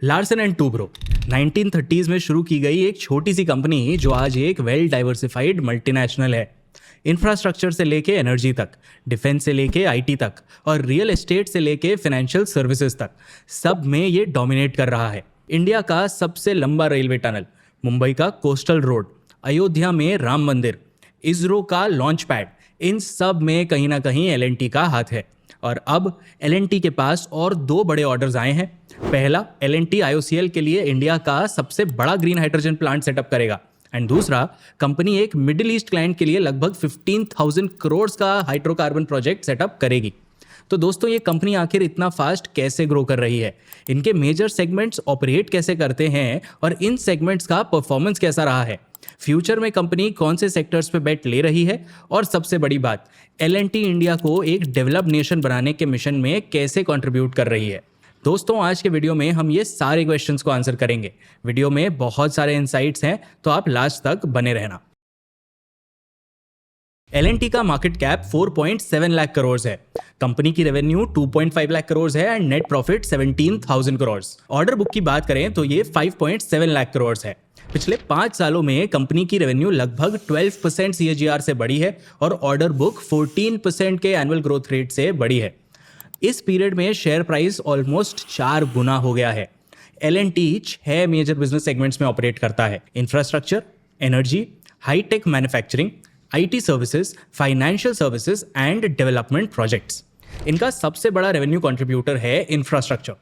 Larsen and Toubro 1930s में शुरू की गई एक छोटी सी कंपनी जो आज एक वेल डाइवर्सिफाइड मल्टीनेशनल है। इंफ्रास्ट्रक्चर से लेके एनर्जी तक, डिफेंस से लेके आईटी तक और रियल एस्टेट से लेके फाइनेंशियल सर्विसेज तक, सब में ये डोमिनेट कर रहा है। इंडिया का सबसे लंबा रेलवे टनल, मुंबई का कोस्टल रोड, अयोध्या में राम मंदिर, इसरो का लॉन्च पैड, इन सब में कहीं ना कहीं एल का हाथ है। और अब एल के पास और दो बड़े ऑर्डर्स आए हैं। पहला, एल IOCL के लिए इंडिया का सबसे बड़ा ग्रीन हाइड्रोजन प्लांट सेटअप करेगा, एंड दूसरा, कंपनी एक मिडिल ईस्ट क्लाइंट के लिए लगभग 15,000 करोड़ का हाइड्रोकार्बन प्रोजेक्ट सेटअप करेगी। तो दोस्तों, ये कंपनी आखिर इतना फास्ट कैसे ग्रो कर रही है, इनके मेजर सेगमेंट्स ऑपरेट कैसे करते हैं और इन सेगमेंट्स का परफॉर्मेंस कैसा रहा है, फ्यूचर में कंपनी कौन से सेक्टर्स पे बेट ले रही है, और सबसे बड़ी बात, L&T इंडिया को एक डेवलप्ड नेशन बनाने के मिशन में कैसे कंट्रीब्यूट कर रही है। दोस्तों, आज के वीडियो में हम ये सारे क्वेश्चंस को आंसर करेंगे। वीडियो में बहुत सारे इनसाइट्स हैं, तो आप लास्ट तक बने रहना। L&T का मार्केट कैप 4.7 लाख करोड़ है, कंपनी की रेवेन्यू 2.5 लाख करोड़ है and net profit 17,000 crore. Order book की बात करें तो ये 5.7 लाख करोड़ है। पिछले 5 सालों में कंपनी की रेवेन्यू लगभग 12% CAGR से बढ़ी है और ऑर्डर बुक 14% के एनुअल ग्रोथ रेट से बढ़ी है। इस पीरियड में शेयर प्राइस ऑलमोस्ट 4 गुना हो गया है। L&T 6 मेजर बिजनेस सेगमेंट्स में ऑपरेट करता है: infrastructure, energy, hi tech manufacturing, IT services, financial services and development projects. इनका सबसे बड़ा रेवेन्यू कंट्रीब्यूटर है इंफ्रास्ट्रक्चर।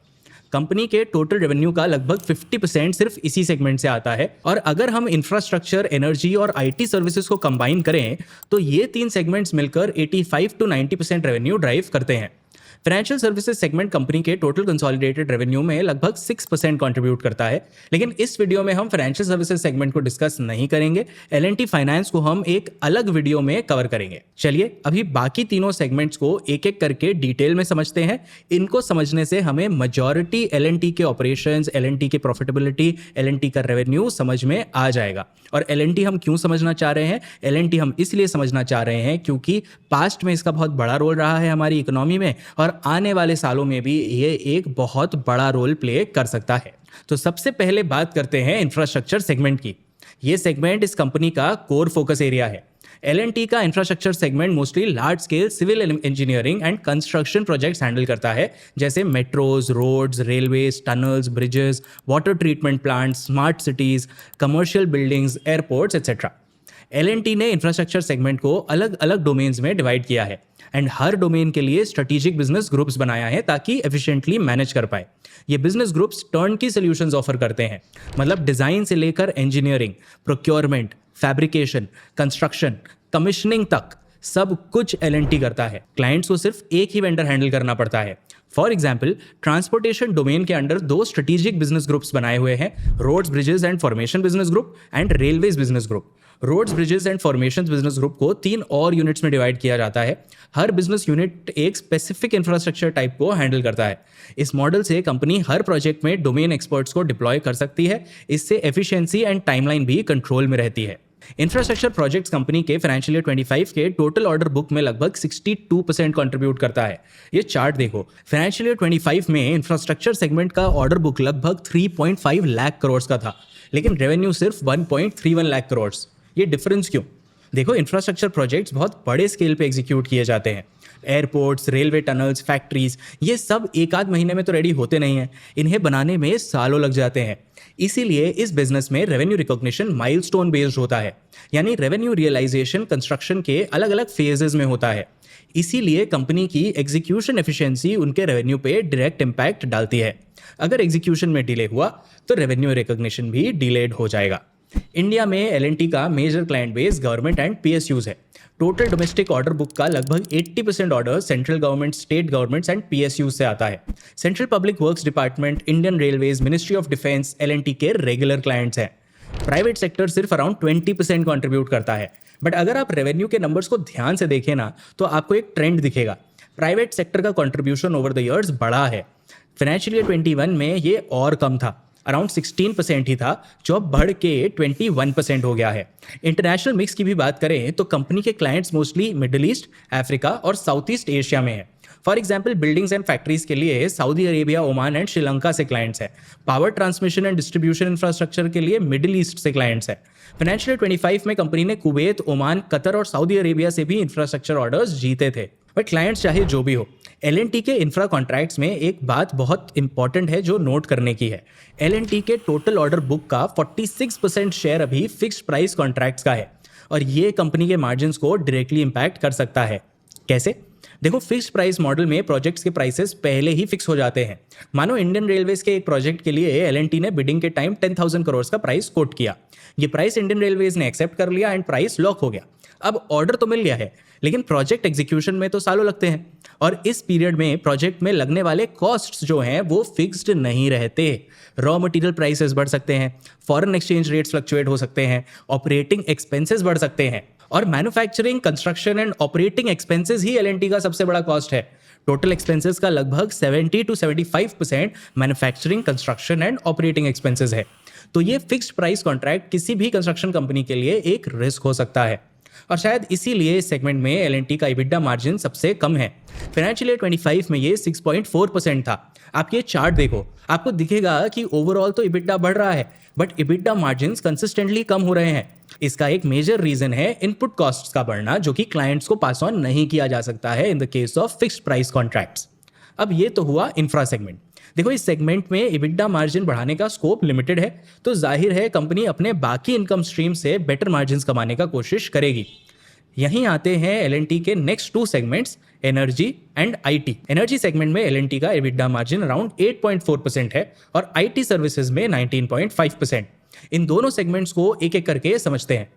कंपनी के टोटल रेवेन्यू का लगभग 50% सिर्फ इसी सेगमेंट से आता है। और अगर हम इंफ्रास्ट्रक्चर, एनर्जी और IT सर्विसेज को कंबाइन करें तो ये 3 सेगमेंट्स मिलकर 85 to 90% रेवेन्यू ड्राइव करते हैं। फाइनेंशियल सर्विसेज सेगमेंट कंपनी के टोटल कंसोलिडेटेड रेवेन्यू में लगभग 6% कंट्रीब्यूट करता है, लेकिन इस वीडियो में हम फाइनेंशियल सर्विसेज सेगमेंट को डिस्कस नहीं करेंगे। L&T फाइनेंस को हम एक अलग वीडियो में कवर करेंगे। चलिए अभी बाकी तीनों सेगमेंट्स को एक एक करके डिटेल में समझते हैं। इनको समझने से हमें मेजॉरिटी L&T के ऑपरेशंस, L&T की प्रॉफिटेबिलिटी, L&T का रेवेन्यू समझ में आ जाएगा। और L&T हम क्यों समझना चाह रहे हैं? L&T हम इसलिए समझना चाह रहे हैं क्योंकि पास्ट में इसका बहुत बड़ा रोल रहा है हमारी इकोनॉमी में, और आने वाले सालों में भी ये एक बहुत बड़ा रोल प्ले कर सकता है। तो सबसे पहले बात करते हैं इंफ्रास्ट्रक्चर सेगमेंट की। ये सेगमेंट इस कंपनी का कोर फोकस एरिया है। L&T का infrastructure segment mostly large scale civil engineering and construction projects handle करता है, जैसे metros, roads, railways, tunnels, bridges, water treatment plant, smart cities, commercial buildings, airports etcetera. L&T ने infrastructure segment को अलग अलग domains में डिवाइड किया है एंड हर डोमेन के लिए स्ट्रेटेजिक बिजनेस ग्रुप्स बनाया है ताकि एफिशिएंटली मैनेज कर पाए। ये बिजनेस ग्रुप्स टर्न की सॉल्यूशंस ऑफर करते हैं, मतलब डिजाइन से लेकर engineering, procurement, fabrication, construction, commissioning तक सब कुछ L&T करता है। क्लाइंट्स को सिर्फ एक ही वेंडर हैंडल करना पड़ता है। फॉर एग्जाम्पल, ट्रांसपोर्टेशन डोमेन के अंडर 2 स्ट्रेटेजिक बिजनेस ग्रुप्स बनाए हुए हैं: roads, bridges and formation business group and railways business group. Roads, bridges and formation business group को 3 और यूनिट्स में डिवाइड किया जाता है। हर बिजनेस यूनिट एक स्पेसिफिक इंफ्रास्ट्रक्चर टाइप को हैंडल करता है। इस मॉडल से कंपनी हर प्रोजेक्ट में डोमेन एक्सपर्ट्स को डिप्लॉय कर सकती है। इससे एफिशिएंसी एंड टाइमलाइन भी कंट्रोल में रहती है। इंफ्रास्ट्रक्चर प्रोजेक्ट्स कंपनी के फाइनेंशियल ईयर 25 के टोटल ऑर्डर बुक में लगभग 62% कंट्रीब्यूट करता है। ये चार्ट देखो, फाइनेंशियल ईयर 25 में इंफ्रास्ट्रक्चर सेगमेंट का ऑर्डर बुक लगभग 3.5 लाख करोड़ का था, लेकिन रेवेन्यू सिर्फ 1.31 लाख करोड़। ये डिफरेंस क्यों? देखो, इंफ्रास्ट्रक्चर प्रोजेक्ट्स बहुत बड़े स्केल पे एग्जीक्यूट किए जाते हैं। एयरपोर्ट्स, रेलवे टनल्स, फैक्ट्रीज, ये सब एक आध महीने में तो रेडी होते नहीं हैं। इन्हें बनाने में सालों लग जाते हैं। इसीलिए इस बिजनेस में रेवेन्यू रिकॉग्निशन माइलस्टोन बेस्ड होता है, यानी रेवेन्यू रियलाइजेशन कंस्ट्रक्शन के अलग अलग फेजेस में होता है। इसीलिए कंपनी की एग्जीक्यूशन एफिशिएंसी उनके रेवेन्यू पे डायरेक्ट इम्पैक्ट डालती है। अगर एग्जीक्यूशन में डिले हुआ तो रेवेन्यू रिकॉग्निशन भी डिलेड हो जाएगा। इंडिया में L&T का major client base government and PSUs है। टोटल डोमेस्टिक ऑर्डर बुक का लगभग 80% order central government, state governments and PSUs से आता है। Central public works department, Indian railways, ministry of defence L&T के रेगुलर क्लाइंट्स हैं। प्राइवेट सेक्टर सिर्फ around 20% contribute करता है। बट अगर आप रेवेन्यू के नंबर्स को ध्यान से देखें ना, तो आपको एक ट्रेंड दिखेगा। प्राइवेट सेक्टर का कंट्रीब्यूशन ओवर द ईयर्स बढ़ा है। फाइनेंशियल ईयर 21 में ये और कम था। अराउंड 16% ही था, जो अब बढ़ के 21% हो गया है। इंटरनेशनल मिक्स की भी बात करें तो कंपनी के clients mostly middle east, Africa और साउथ ईस्ट एशिया में है। For example buildings and factories के लिए Saudi Arabia, Oman and Sri Lanka से क्लाइंट्स है। Power transmission and distribution infrastructure के लिए मिडिल ईस्ट से क्लाइंट्स है। फाइनेंशियल 25 में कंपनी ने कुवैत, ओमान, कतर और सऊदी अरेबिया से भी इंफ्रास्ट्रक्चर ऑर्डर्स जीते थे। बट क्लाइंट्स चाहे जो भी हो, L&T के इंफ्रा कॉन्ट्रैक्ट्स में एक बात बहुत इंपॉर्टेंट है जो नोट करने की है। L&T के टोटल ऑर्डर बुक का 46% शेयर अभी फिक्स्ड प्राइस कॉन्ट्रैक्ट्स का है और ये कंपनी के मार्जिन्स को डायरेक्टली इंपैक्ट कर सकता है। कैसे? देखो, फिक्स्ड प्राइस मॉडल में प्रोजेक्ट्स के प्राइसेस पहले ही फिक्स हो जाते हैं। मानो इंडियन रेलवेज के एक प्रोजेक्ट के लिए L&T ने बिडिंग के टाइम 10,000 करोड़ का प्राइस कोट किया। ये प्राइस इंडियन रेलवेज ने एक्सेप्ट कर लिया एंड प्राइस लॉक हो गया। अब ऑर्डर तो मिल गया है, लेकिन प्रोजेक्ट एग्जीक्यूशन में तो सालों लगते हैं और इस पीरियड में प्रोजेक्ट में लगने वाले कॉस्ट्स जो हैं वो फिक्स्ड नहीं रहते। रॉ मटेरियल प्राइसेस बढ़ सकते हैं, फॉरेन एक्सचेंज रेट्स फ्लक्चुएट हो सकते हैं, ऑपरेटिंग एक्सपेंसेस बढ़ सकते हैं और manufacturing, construction and operating expenses he L&T का सबसे बड़ा कॉस्ट है। टोटल एक्सपेंसेस का लगभग 70 to 75% manufacturing, construction and operating expenses है। तो ये फिक्स्ड प्राइस कॉन्ट्रैक्ट किसी भी कंस्ट्रक्शन कंपनी के लिए एक रिस्क हो सकता है और शायद इसीलिए इस सेगमेंट में L&T का EBITDA मार्जिन सबसे कम है। फाइनेंशियल ईयर 25 में ये 6.4% था। आप ये चार्ट देखो, आपको दिखेगा कि ओवरऑल तो EBITDA बढ़ रहा है बट EBITDA मार्जिन्स कंसिस्टेंटली कम हो रहे हैं। इसका एक मेजर रीजन है इनपुट कॉस्ट्स का बढ़ना, जो कि क्लाइंट्स को पास ऑन नहीं किया जा सकता है in the case of fixed price contracts. अब ये तो हुआ इंफ्रा सेगमेंट। देखो, इस सेगमेंट में EBITDA मार्जिन बढ़ाने का स्कोप लिमिटेड है, तो जाहिर है कंपनी अपने बाकी इनकम स्ट्रीम से बेटर मार्जिन्स कमाने का कोशिश करेगी। यहीं आते हैं L&T के next 2 segments, energy and IT। Energy segment में L&T का EBITDA मार्जिन अराउंड 8.4% है और IT सर्विसेज में 19.5%। इन दोनों सेगमेंट्स को एक एक करके समझते हैं।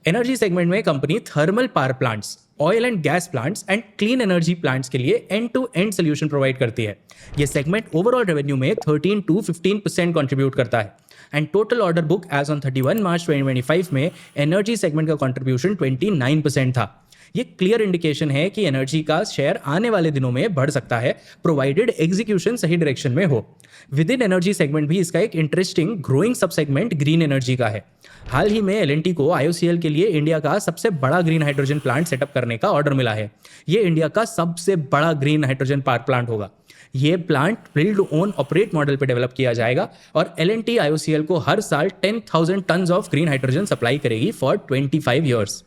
एनर्जी सेगमेंट में company thermal power plants, oil and gas plants and clean energy plants के लिए end to end solution provide करती है। ये सेगमेंट ओवरऑल रेवेन्यू में 13 to 15% कंट्रीब्यूट करता है and total order book as on 31 मार्च 2025 में एनर्जी सेगमेंट का कंट्रीब्यूशन 29% था। ये क्लियर इंडिकेशन है कि एनर्जी का शेयर आने वाले दिनों में बढ़ सकता है, प्रोवाइडेड एग्जीक्यूशन सही डायरेक्शन में हो। विद इन एनर्जी सेगमेंट भी इसका एक इंटरेस्टिंग ग्रोइंग सब सेगमेंट ग्रीन एनर्जी का है। हाल ही में L&T को IOCL के लिए इंडिया का सबसे बड़ा ग्रीन हाइड्रोजन प्लांट सेटअप करने का ऑर्डर मिला है। ये इंडिया का सबसे बड़ा ग्रीन हाइड्रोजन पावर प्लांट होगा। ये plant build own operate model पे डेवलप किया जाएगा और L&T IOCL को हर साल 10,000 tons of green hydrogen supply करेगी फॉर 25 ईयर्स।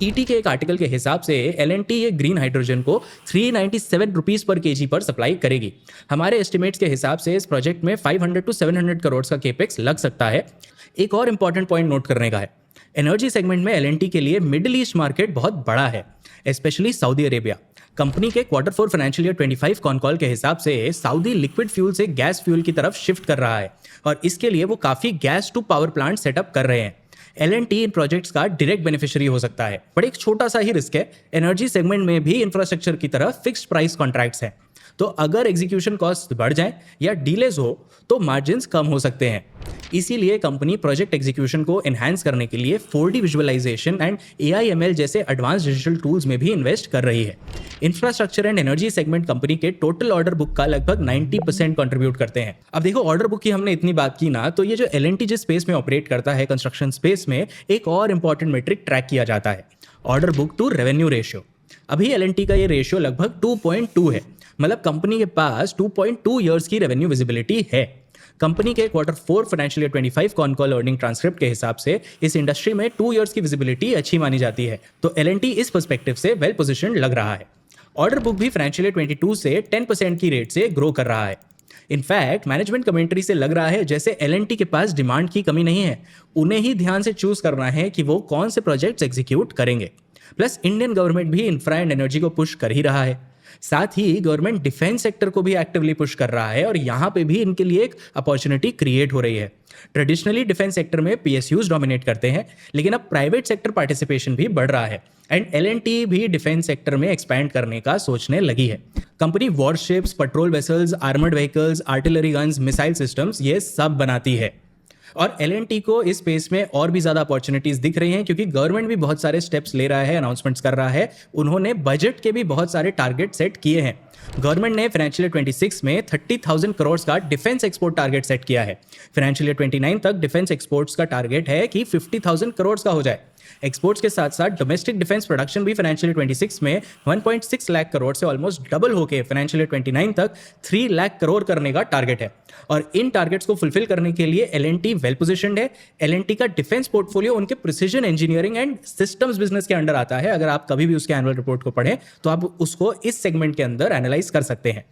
ET के एक आर्टिकल के हिसाब से L&T ये ग्रीन हाइड्रोजन को 397 रुपीस पर केजी पर सप्लाई करेगी। हमारे एस्टिमेट्स के हिसाब से इस प्रोजेक्ट में 500 to 700 करोड़ का केपेक्स लग सकता है। एक और इंपॉर्टेंट पॉइंट नोट करने का है, एनर्जी सेगमेंट में L&T के लिए मिडिल ईस्ट मार्केट बहुत बड़ा है, स्पेशली सऊदी अरेबिया। कंपनी के Q4 financial year 25 con call के हिसाब से सऊदी लिक्विड फ्यूल से गैस फ्यूल की तरफ शिफ्ट कर रहा है और इसके लिए वो काफी gas to power plant setup कर रहे हैं। L&T इन प्रोजेक्ट्स का डायरेक्ट बेनिफिशियरी हो सकता है, बट एक छोटा सा ही रिस्क है। एनर्जी सेगमेंट में भी इंफ्रास्ट्रक्चर की तरह फिक्स्ड प्राइस कॉन्ट्रैक्ट्स हैं, तो अगर एग्जीक्यूशन कॉस्ट बढ़ जाए या डिलेज हो तो मार्जिन्स कम हो सकते हैं। इसीलिए कंपनी प्रोजेक्ट एग्जीक्यूशन को एनहांस करने के लिए 4D विजुअलाइजेशन एंड AI/ML जैसे एडवांस डिजिटल टूल्स में भी इन्वेस्ट कर रही है। Infrastructure and energy segment company के टोटल ऑर्डर बुक का लगभग 90% कंट्रीब्यूट करते हैं। अब देखो, ऑर्डर बुक की हमने इतनी बात की ना, तो ये जो L&T जिस स्पेस में ऑपरेट करता है, कंस्ट्रक्शन स्पेस में, एक और इंपॉर्टेंट मेट्रिक ट्रैक किया जाता है, order book to revenue ratio. अभी L&T का ये रेशियो लगभग 2.2 है, मतलब कंपनी के पास 2.2 ईयर्स की रेवेन्यू विजिबिलिटी है। कंपनी के Q4 financial year 25 con call earning transcript के हिसाब से इस इंडस्ट्री में 2 ईयर्स की विजिबिलिटी अच्छी मानी जाती है, तो L&T इस पर्सपेक्टिव से वेल पोजिशन लग रहा है। ऑर्डर बुक भी फाइनेंशियल ईयर 22 से 10% की रेट से ग्रो कर रहा है। इनफैक्ट मैनेजमेंट कमेंट्री से लग रहा है जैसे L&T के पास डिमांड की कमी नहीं है, उन्हें ही ध्यान से चूज करना है कि वो कौन से प्रोजेक्ट्स एग्जीक्यूट करेंगे। प्लस इंडियन गवर्नमेंट भी इंफ्रा एंड एनर्जी को पुश कर ही रहा है, साथ ही गवर्नमेंट डिफेंस सेक्टर को भी एक्टिवली पुश कर रहा है और यहाँ पे भी इनके लिए एक अपॉर्चुनिटी क्रिएट हो रही है। ट्रेडिशनली डिफेंस सेक्टर में PSUs डोमिनेट करते हैं, लेकिन अब प्राइवेट सेक्टर पार्टिसिपेशन भी बढ़ रहा है एंड L&T भी डिफेंस सेक्टर में एक्सपैंड करने का सोचने लगी है। Company warships, patrol vessels, armoured vehicles, artillery guns, missile systems ये सब बनाती है। और L&T को इस स्पेस में और भी ज़्यादा अपॉर्चुनिटीज दिख रही हैं क्योंकि गवर्नमेंट भी बहुत सारे स्टेप्स ले रहा है, अनाउंसमेंट्स कर रहा है। उन्होंने बजट के भी बहुत सारे टारगेट सेट किए हैं। गवर्नमेंट ने फाइनेंशियल ईयर 26 में 30,000 करोड़ का डिफेंस एक्सपोर्ट टारगेट सेट किया है। फाइनेंशियल ईयर 29 तक डिफेंस एक्सपोर्ट्स का टारगेट है कि 50,000 करोड़ का हो जाए। एक्सपोर्ट्स के साथ साथ डोमेस्टिक डिफेंस प्रोडक्शन भी फाइनेंशियल ईयर 26 में 1.6 लाख करोड़ से ऑलमोस्ट डबल होकर फाइनेंशियल ईयर 29 तक 3 लाख करोड़ करने का टारगेट है। और इन टारगेट्स को फुलफिल करने के लिए L&T वेल पोजिशनड है। L&T का डिफेंस पोर्टफोलियो उनके precision engineering and systems business के अंडर आता है। अगर आप कभी भी उसके एनुअल रिपोर्ट को पढ़ें तो आप उसको इस सेगमेंट के अंदर एनालाइज कर सकते हैं।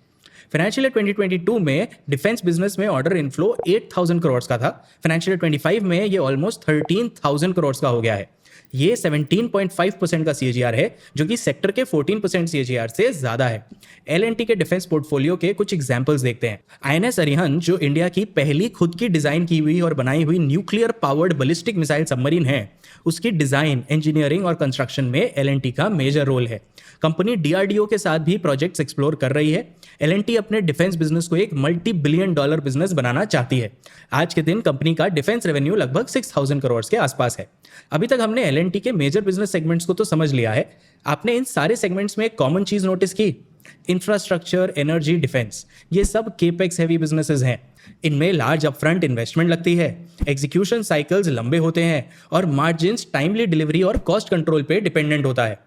फाइनेंशियल ईयर 2022 में डिफेंस बिजनेस में ऑर्डर इनफ्लो 8,000 करोड़ का था। फाइनेंशियल ईयर 25 में ये ऑलमोस्ट 13,000 करोड़ का हो गया है। ये 17.5% का CAGR है, जो कि सेक्टर के 14% CAGR से ज्यादा है। L&T के डिफेंस पोर्टफोलियो के कुछ एग्जांपल्स देखते हैं। INS अरिहंत, जो इंडिया की पहली खुद की डिजाइन की हुई और बनाई हुई nuclear powered ballistic missile submarine है, उसकी डिजाइन, इंजीनियरिंग और कंस्ट्रक्शन में L&T का मेजर रोल है। कंपनी DRDO के साथ भी प्रोजेक्ट्स एक्सप्लोर कर रही है। L&T अपने डिफेंस बिजनेस को एक $multi-billion बिजनेस बनाना चाहती है। आज के दिन कंपनी का डिफेंस रेवेन्यू लगभग 6,000 करोड़ के आसपास है। अभी तक हमने L&T के मेजर बिजनेस सेगमेंट्स को तो समझ लिया है। आपने इन सारे सेगमेंट्स में एक कॉमन चीज नोटिस की? इंफ्रास्ट्रक्चर, एनर्जी, डिफेंस, ये सब केपेक्स हैवी बिजनेसेस हैं। इनमें लार्ज अपफ्रंट इन्वेस्टमेंट लगती है, एग्जीक्यूशन साइकिल्स लंबे होते हैं और मार्जिन्स टाइमली डिलीवरी और कॉस्ट कंट्रोल पे डिपेंडेंट होता है।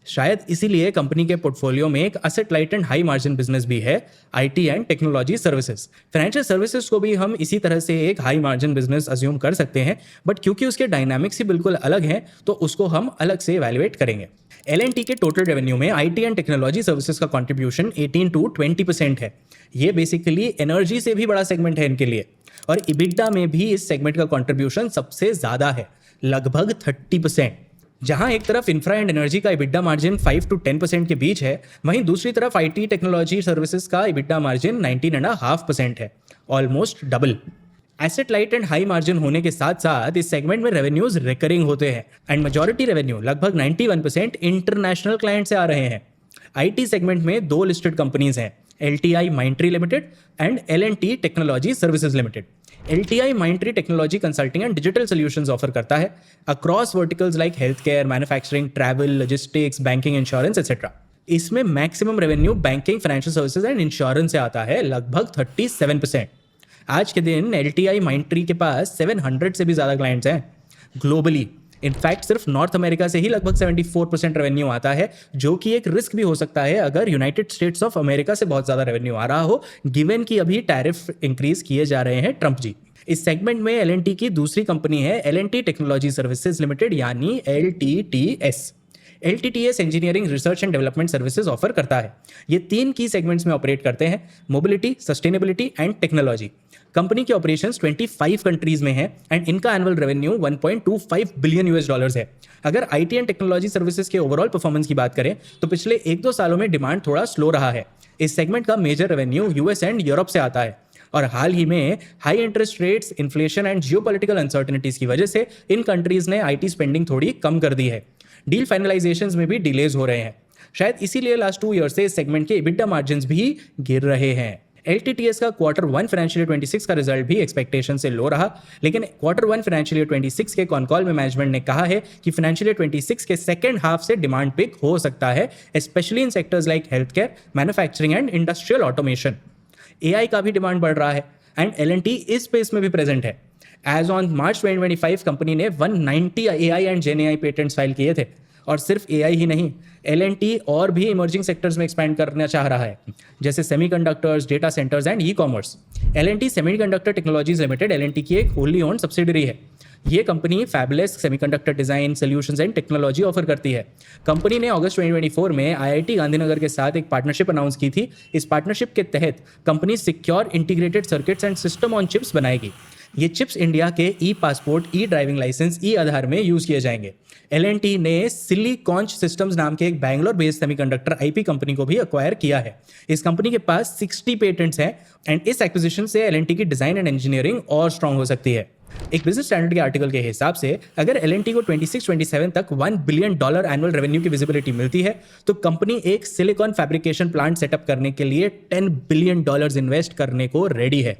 शायद इसीलिए कंपनी के पोर्टफोलियो में एक asset light and high margin business भी है, IT and technology services. Financial services को भी हम इसी तरह से एक हाई मार्जिन बिजनेस अज्यूम कर सकते हैं, बट क्योंकि उसके डायनामिक्स ही बिल्कुल अलग हैं तो उसको हम अलग से इवैल्यूएट करेंगे। L&T के टोटल रेवेन्यू में IT एंड टेक्नोलॉजी सर्विसेज का कंट्रीब्यूशन 18 to 20% है। ये बेसिकली एनर्जी से भी बड़ा सेगमेंट है इनके लिए। और EBITDA में भी इस सेगमेंट का कंट्रीब्यूशन सबसे ज्यादा है, लगभग 30%। जहां एक तरफ इंफ्रा एंड एनर्जी का EBITDA मार्जिन 5 to 10% के बीच है, वहीं दूसरी तरफ IT टेक्नोलॉजी सर्विसेज का EBITDA मार्जिन 19.5% है, almost double. Asset light and high margin होने के साथ साथ इस सेगमेंट में रेवेन्यूज रिकरिंग होते हैं एंड मेजॉरिटी रेवेन्यू लगभग 91% इंटरनेशनल क्लाइंट से आ रहे हैं। IT सेगमेंट में 2 लिस्टेड कंपनीज हैं, LTI Mindtree limited and L&T technology services limited. LTI Mindtree technology consulting and digital solutions offer करता है across verticals like healthcare, manufacturing, travel, logistics, banking, insurance etcetera. इसमें maximum revenue banking, financial services and insurance से आता है, लगभग 37%। आज के दिन LTI Mindtree के पास 700 से भी ज्यादा क्लाइंट्स हैं ग्लोबली। इनफैक्ट सिर्फ नॉर्थ अमेरिका से ही लगभग 74% रेवेन्यू आता है, जो कि एक रिस्क भी हो सकता है अगर यूनाइटेड स्टेट्स ऑफ अमेरिका से बहुत ज्यादा रेवेन्यू आ रहा हो, गिवन कि अभी टैरिफ इंक्रीज किए जा रहे हैं ट्रंप जी। इस सेगमेंट में L&T की दूसरी कंपनी है L&T टेक्नोलॉजी सर्विसेज लिमिटेड, यानी LTTS। LTTS engineering, research and development services offer करता है। ये 3 की सेगमेंट्स में ऑपरेट करते हैं, mobility, sustainability and technology. Company के ऑपरेशंस 25 कंट्रीज में है एंड इनका एनुअल रेवेन्यू $1.25 बिलियन है। अगर IT एंड टेक्नोलॉजी सर्विसेज के ओवरऑल परफॉर्मेंस की बात करें तो पिछले 1-2 सालों में डिमांड थोड़ा स्लो रहा है। इस सेगमेंट का major revenue US and Europe से आता है और हाल ही में high interest rates, inflation and geopolitical uncertainties की वजह से इन कंट्रीज ने IT स्पेंडिंग थोड़ी कम कर दी है। डील फाइनलाइजेशंस में भी डिलेज हो रहे हैं। शायद इसीलिए लास्ट 2 ईयर से इस सेगमेंट के EBITDA मार्जिन्स भी गिर रहे हैं। LTTS का Q1 फाइनेंशियल ईयर 26 का रिजल्ट भी एक्सपेक्टेशन से लो रहा, लेकिन Q1 फाइनेंशियल ईयर 26 के कॉन कॉल में मैनेजमेंट ने कहा है कि फाइनेंशियल ईयर 26 के सेकेंड हाफ से डिमांड पिक हो सकता है, specially in sectors like healthcare, manufacturing and industrial automation. AI का भी डिमांड बढ़ रहा है एंड L&T इस स्पेस में भी प्रेजेंट है। एज ऑन मार्च 2025 कंपनी ने 190 AI and GenAI patents file किए थे। और सिर्फ AI ही नहीं, L&T और भी इमर्जिंग सेक्टर्स में एक्सपैंड करना चाह रहा है, जैसे semiconductors, data centres and e-commerce. L&T semiconductor technologies limited L&T की एक होली ओन्ड सब्सिडरी है। ये company fabless semiconductor design, solutions and technology offer करती है। कंपनी ने अगस्त 2024 में IIT गांधीनगर के साथ एक पार्टनरशिप अनाउंस की थी। इस पार्टनरशिप के तहत company secure integrated circuits and system on chips बनाएगी। ये चिप्स इंडिया के ई-पासपोर्ट, ई-ड्राइविंग लाइसेंस, ई-आधार में यूज किए जाएंगे। L&T ने सिलिकॉन्च सिस्टम्स नाम के एक Bangalore based semiconductor IP company को भी अक्वायर किया है। इस कंपनी के पास 60 पेटेंट्स हैं एंड इस एक्विजिशन से L&T की डिजाइन एंड इंजीनियरिंग और स्ट्रांग हो सकती है। एक बिजनेस स्टैंडर्ड के आर्टिकल के हिसाब से अगर L&T को 26-27 तक $1 बिलियन एनुअल रेवेन्यू की विजिबिलिटी मिलती है तो कंपनी एक सिलिकॉन फैब्रिकेशन प्लांट सेटअप करने के लिए $10 बिलियन इन्वेस्ट करने को रेडी है।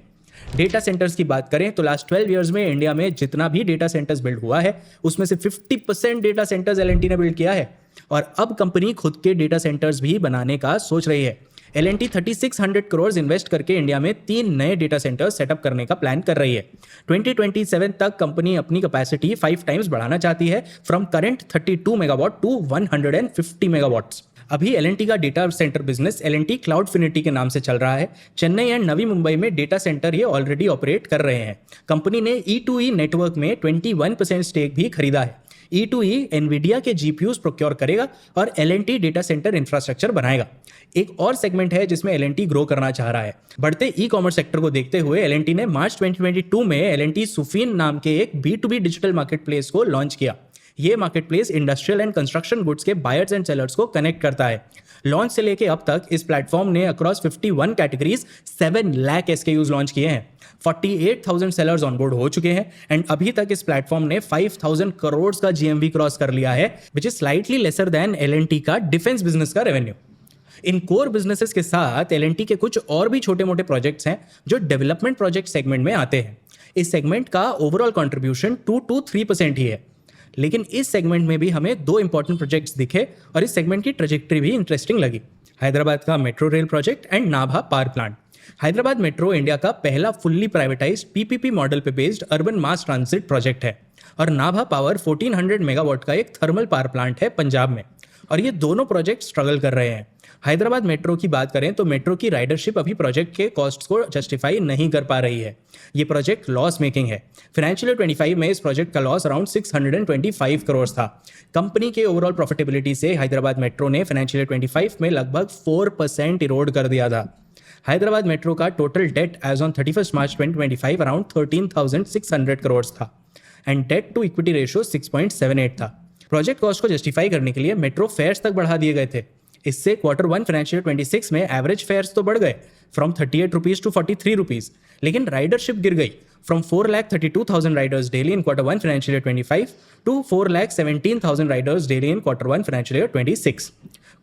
डेटा सेंटर्स की बात करें तो लास्ट 12 इयर्स में इंडिया में जितना भी डेटा सेंटर्स बिल्ड हुआ है उसमें से 50% डेटा सेंटर्स एल&टी ने बिल्ड किया है और अब कंपनी खुद के डेटा सेंटर्स भी बनाने का सोच रही है। एल&टी 3600 करोड़ इन्वेस्ट करके इंडिया में 3 नए डेटा सेंटर्स सेटअप करने का प्लान कर रही है। 2027 तक कंपनी अपनी कैपेसिटी 5 टाइम्स बढ़ाना चाहती है, from current 32 megawatt to 150 megawatts. अभी एल&टी का data centre business L&T Cloudfiniti के नाम से चल रहा है। चेन्नई एंड नवी मुंबई में डेटा सेंटर ये ऑलरेडी ऑपरेट कर रहे हैं। कंपनी ने E2E नेटवर्क में 21% स्टेक भी खरीदा है। E2E एनवीडिया के जीपीयूज प्रोक्योर करेगा और एल&टी डेटा सेंटर इंफ्रास्ट्रक्चर बनाएगा। एक और सेगमेंट है जिसमें एल&टी ग्रो करना चाह रहा है। बढ़ते ई कॉमर्स सेक्टर को देखते हुए एल&टी ने मार्च 2022 में एल&टी सुफिन नाम के एक B2B डिजिटल मार्केटप्लेस को लॉन्च किया। ये marketplace industrial and construction goods के बायर्स एंड सेलर्स को कनेक्ट करता है। लॉन्च से लेके अब तक इस प्लेटफॉर्म ने across 51 categories 7 lakh SKUs launch किए हैं। 48,000 सेलर्स ऑनबोर्ड हो चुके हैं एंड अभी तक इस प्लेटफॉर्म ने 5,000 करोड़ का GMV क्रॉस कर लिया है, which is slightly lesser than L&T का डिफेंस बिजनेस का रेवेन्यू। इन कोर बिजनेसेस के साथ एल&टी के कुछ और भी छोटे मोटे प्रोजेक्ट्स हैं जो डेवलपमेंट प्रोजेक्ट सेगमेंट में आते हैं। इस सेगमेंट का ओवरऑल कंट्रीब्यूशन 2 to 3% ही है, लेकिन इस सेगमेंट में भी हमें 2 इंपॉर्टेंट प्रोजेक्ट्स दिखे और इस सेगमेंट की ट्रेजेक्टरी भी इंटरेस्टिंग लगी। हैदराबाद का metro rail project and Nabha power plant. Hyderabad metro India का पहला फुल्ली प्राइवेटाइज्ड PPP मॉडल पे बेस्ड अर्बन मास ट्रांजिट प्रोजेक्ट है और नाभा पावर 1400 मेगावाट का एक थर्मल पावर प्लांट है पंजाब में, और ये दोनों प्रोजेक्ट स्ट्रगल कर रहे हैं। हैदराबाद मेट्रो की बात करें तो मेट्रो की राइडरशिप अभी प्रोजेक्ट के कॉस्ट को जस्टिफाई नहीं कर पा रही है। ये प्रोजेक्ट लॉस मेकिंग है। फाइनेंशियल ईयर 25 में इस प्रोजेक्ट का लॉस अराउंड 625 करोड़ था। कंपनी के ओवरऑल प्रॉफिटेबिलिटी से हैदराबाद मेट्रो ने फाइनेंशियल ईयर 25 में लगभग 4% इरोड कर दिया था। हैदराबाद मेट्रो का total debt as on 31 March 2025 around 13,600 crore था and debt to equity ratio 6.78 था। प्रोजेक्ट कॉस्ट को जस्टिफाई करने के लिए मेट्रो फेयर्स तक बढ़ा दिए गए थे। इससे Q1 फाइनेंशियल 26 में एवरेज फेयर्स तो बढ़ गए फ्रॉम 38 रुपीज टू 43 रुपीज, लेकिन राइडरशिप गिर गई from 4,32,000 riders daily in Q1 financial year 25 to 4,17,000 riders daily in Q1 financial year 26।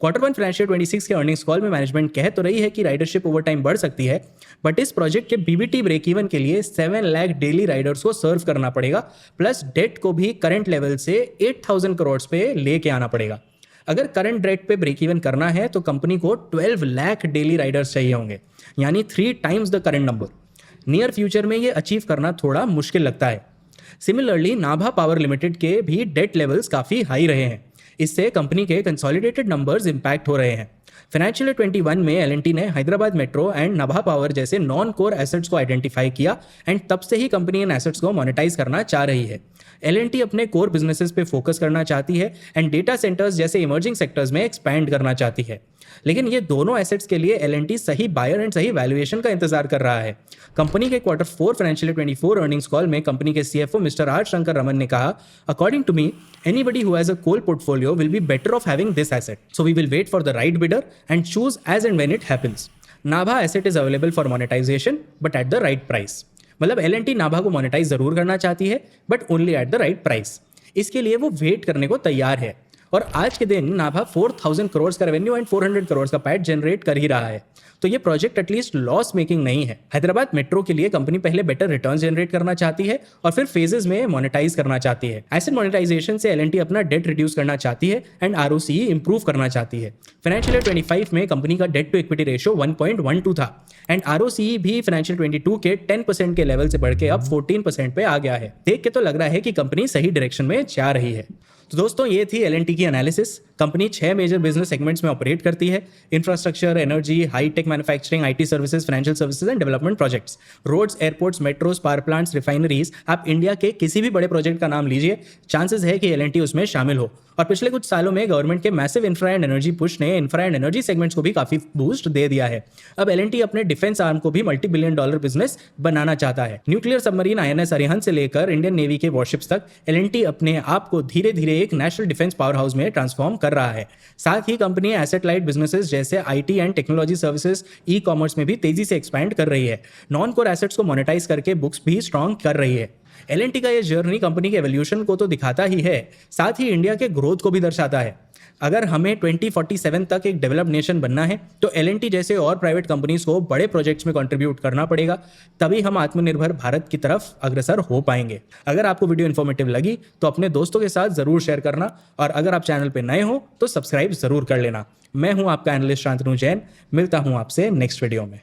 Q1 financial 26 के अर्निंग्स कॉल में मैनेजमेंट कह तो रही है कि राइडरशिप ओवर टाइम बढ़ सकती है, बट इस प्रोजेक्ट के BBT ब्रेक इवन के लिए 7 लाख डेली राइडर्स को सर्व करना पड़ेगा, प्लस डेट को भी करंट लेवल से 8,000 करोड़ पे लेके आना पड़ेगा। अगर करंट रेट पे ब्रेक इवन करना है तो कंपनी को 12 लाख डेली राइडर्स चाहिए होंगे, यानी 3 times the current number. Near future में ये अचीव करना थोड़ा मुश्किल लगता है। सिमिलरली नाभा पावर लिमिटेड के भी डेट लेवल्स काफ़ी हाई रहे हैं। इससे कंपनी के कंसोलिडेटेड नंबर्स इंपैक्ट हो रहे हैं। फाइनेंशियल ईयर 21 में एल&टी ने Hyderabad metro and Nabha power जैसे नॉन कोर एसेट्स को आइडेंटिफाई किया एंड तब से ही कंपनी इन एसेट्स को मोनेटाइज करना चाह रही है। एल&टी अपने कोर बिजनेसेस पे फोकस करना चाहती है एंड डेटा सेंटर्स जैसे इमर्जिंग सेक्टर्स में एक्सपैंड करना चाहती है, लेकिन ये दोनों एसेट्स के लिए एल&टी सही बायर एंड सही वैल्यूएशन का इंतजार कर रहा है। कंपनी के Q4 financial year 24 earnings call में कंपनी के CFO mister R Shankar Raman ने कहा, according to me anybody who has a coal portfolio will be better off having this asset, so we will wait for the right bidder and choose as and when it happens. Nabha asset is available for monetization but at the right price. मतलब L&T Nabha को monetise जरूर करना चाहती है but only at the right price. इसके लिए वो wait करने को तैयार है और आज के दिन नाभा 4,000 करोड़ का रेवेन्यू एंड 400 करोड़ का पैट जनरेट कर ही रहा है, तो ये प्रोजेक्ट एटलीस्ट लॉस मेकिंग नहीं है। हैदराबाद मेट्रो के लिए कंपनी पहले बेटर रिटर्न जनरेट करना चाहती है और फिर फेजेस में मोनेटाइज करना चाहती है। एसेट मोनेटाइजेशन से एल&टी अपना डेट रिड्यूस करना चाहती है एंड ROCE इंप्रूव करना चाहती है। फाइनेंशियल ईयर 25 में कंपनी का डेट टू इक्विटी रेशियो 1.12 था एंड ROCE भी फाइनेंशियल 22 के 10% के लेवल से बढ़ के अब 14% पे आ गया है। देख के तो लग रहा है कि कंपनी सही डायरेक्शन में जा रही है। तो दोस्तों ये थी एल&टी की analysis. Company 6 major business segments में ऑपरेट करती है: infrastructure, energy, high tech manufacturing, IT services, financial services and development projects. Roads, airports, metros, power plants, refineries, आप इंडिया के किसी भी बड़े प्रोजेक्ट का नाम लीजिए, चांसेस है कि एल&टी उसमें शामिल हो। और पिछले कुछ सालों में गवर्नमेंट के massive infra and energy push ने इंफ्रा एंड एनर्जी सेगमेंट्स को भी काफी बूस्ट दे दिया है। अब एल&टी अपने डिफेंस आर्म को भी $multi-billion बिजनेस बनाना चाहता है। न्यूक्लियर सबमरीन INS अरिहंत से लेकर इंडियन नेवी के वॉरशिप्स तक एल&टी अपने आप को धीरे धीरे एक नेशनल डिफेंस पावर हाउस में ट्रांसफॉर्म कर रहा है। साथ ही कंपनी एसेट लाइट बिजनेसेस जैसे IT and technology services, e-commerce में भी तेजी से एक्सपैंड कर रही है। नॉन कोर एसेट्स को मोनेटाइज करके बुक्स भी स्ट्रॉन्ग कर रही है। L&T का ये जर्नी कंपनी के एवोल्यूशन को तो दिखाता ही है, साथ ही इंडिया के ग्रोथ को भी दर्शाता है। अगर हमें 2047 तक एक डेवलप्ड नेशन बनना है तो L&T जैसे और प्राइवेट कंपनीज को बड़े प्रोजेक्ट्स में कंट्रीब्यूट करना पड़ेगा, तभी हम आत्मनिर्भर भारत की तरफ अग्रसर हो पाएंगे। अगर आपको वीडियो इन्फॉर्मेटिव लगी तो अपने दोस्तों के साथ जरूर शेयर करना, और अगर आप चैनल पे नए हो तो सब्सक्राइब जरूर कर लेना। मैं हूं आपका एनालिस्ट शांतनु जैन, मिलता हूं आपसे नेक्स्ट वीडियो में।